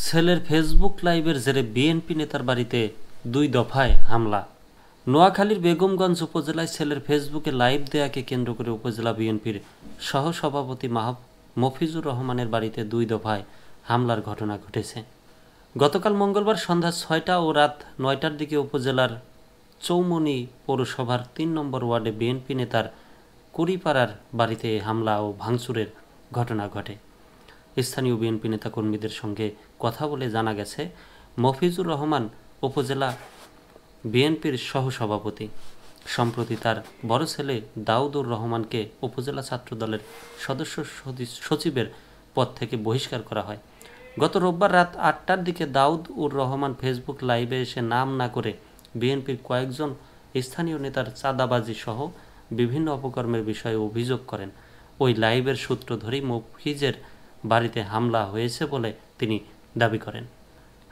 ছেলের ফেসবুক লাইভের জেরে বিএনপি নেতার বাড়িতে 2 দফায় হামলা। নোয়াখালীর বেগমগঞ্জ উপজেলায় ছেলের ফেসবুকে লাইভ দেয়াকে কেন্দ্র করে উপজেলা বিএনপির সহসভাপতি মফিজুর রহমানের বাড়িতে 2 দফায় হামলার ঘটনা ঘটেছে। গতকাল মঙ্গলবার সন্ধ্যা 6টা ও রাত 9টার দিকে উপজেলার চৌমনি পৌরসভার 3 নম্বর ওয়ার্ডে বিএনপি নেতার কুড়িপাড়ার বাড়িতে হামলা ও ভাঙচুরের ঘটনা ঘটে। স্থানীয় বিএনপি নেতাকর্মীদের সঙ্গে কথা বলে জানা গেছে, মফিজুর রহমান উপজেলা বিএনপির সহসভাপতি। সম্প্রতি তার বড় ছেলে দাউদুর রহমানকে উপজেলা ছাত্রদলের সদস্য সচিবের পদ থেকে বহিষ্কার করা হয়। গত রোববার রাত 8টার দিকে দাউদুর রহমান ফেসবুক লাইভে এসে নাম না করে বিএনপির কয়েকজন স্থানীয় নেতার চাঁদাবাজি সহ বিভিন্ন অপকর্মের বিষয়ে অভিযোগ করেন। ওই লাইভের সূত্র ধরেই মফিজের বাড়িতে হামলা হয়েছে বলে তিনি দাবি করেন।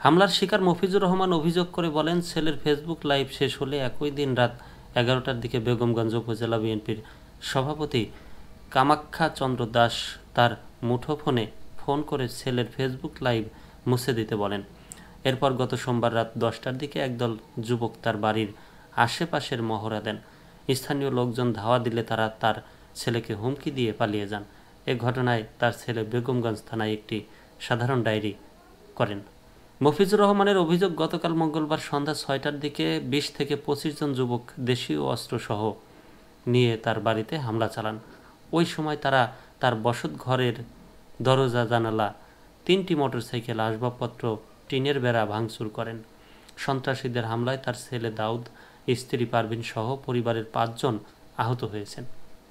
হামলার শিকার মফিজুর রহমান অভিযোগ করে বলেন, ছেলের ফেসবুক লাইভ শেষ হলে একই দিন রাত 11টার দিকে বেগমগঞ্জ উপজেলা বিএনপির সভাপতি কামাখ্যা চন্দ্র দাস তার মুঠোফোনে ফোন করে ছেলের ফেসবুক লাইভ মুছে দিতে বলেন। এরপর গত সোমবার রাত 10টার দিকে একদল যুবক তার বাড়ির আশেপাশের মহড়া দেন। স্থানীয় লোকজন ধাওয়া দিলে তারা তার ছেলেকে হুমকি দিয়ে পালিয়ে যান। এ ঘটনায় তার ছেলে বেগমগঞ্জ থানায় একটি সাধারণ ডায়েরি করেন। মফিজুর রহমানের অভিযোগ, গতকাল মঙ্গলবার সন্ধ্যা 6টার দিকে 20 থেকে 25 জন যুবক দেশীয় অস্ত্রসহ নিয়ে তার বাড়িতে হামলা চালান। ওই সময় তারা তার বসত ঘরের দরজা জানালা, 3টি মোটরসাইকেল, আসবাবপত্র, টিনের বেড়া ভাঙচুর করেন। সন্ত্রাসীদের হামলায় তার ছেলে দাউদ, স্ত্রী পারভিন সহ পরিবারের 5 জন আহত হয়েছেন।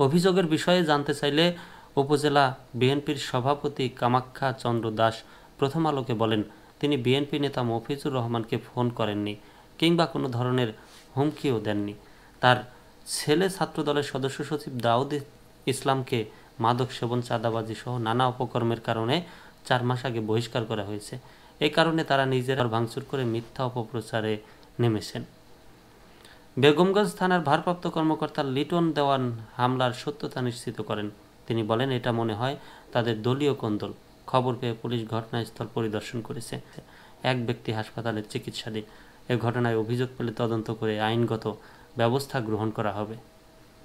অভিযোগের বিষয়ে জানতে চাইলে উপজেলা বিএনপির সভাপতি কামাখ্যা চন্দ্র দাস প্রথম আলোকে বলেন, তিনি বিএনপি নেতা মফিজুর রহমানকে ফোন করেননি কিংবা কোনো ধরনের হুমকিও দেননি। তার ছেলে ছাত্রদলের সদস্য সচিব দাউদ ইসলামকে মাদক সেবন, চাঁদাবাজি সহ নানা অপকর্মের কারণে 4 মাস আগে বহিষ্কার করা হয়েছে। এই কারণে তারা নিজেরা ভাঙচুর করে মিথ্যা অপপ্রচারে নেমেছেন। বেগমগঞ্জ থানার ভারপ্রাপ্ত কর্মকর্তা লিটন দেওয়ান হামলার সত্যতা নিশ্চিত করেন। তিনি বলেন, এটা মনে হয় তাদের দলীয় কোন্দল। খবর পেয়ে পুলিশ ঘটনাস্থল পরিদর্শন করেছে। এক ব্যক্তি হাসপাতালে চিকিৎসাধীন। এ ঘটনায় অভিযোগ পেলে তদন্ত করে আইনগত ব্যবস্থা গ্রহণ করা হবে।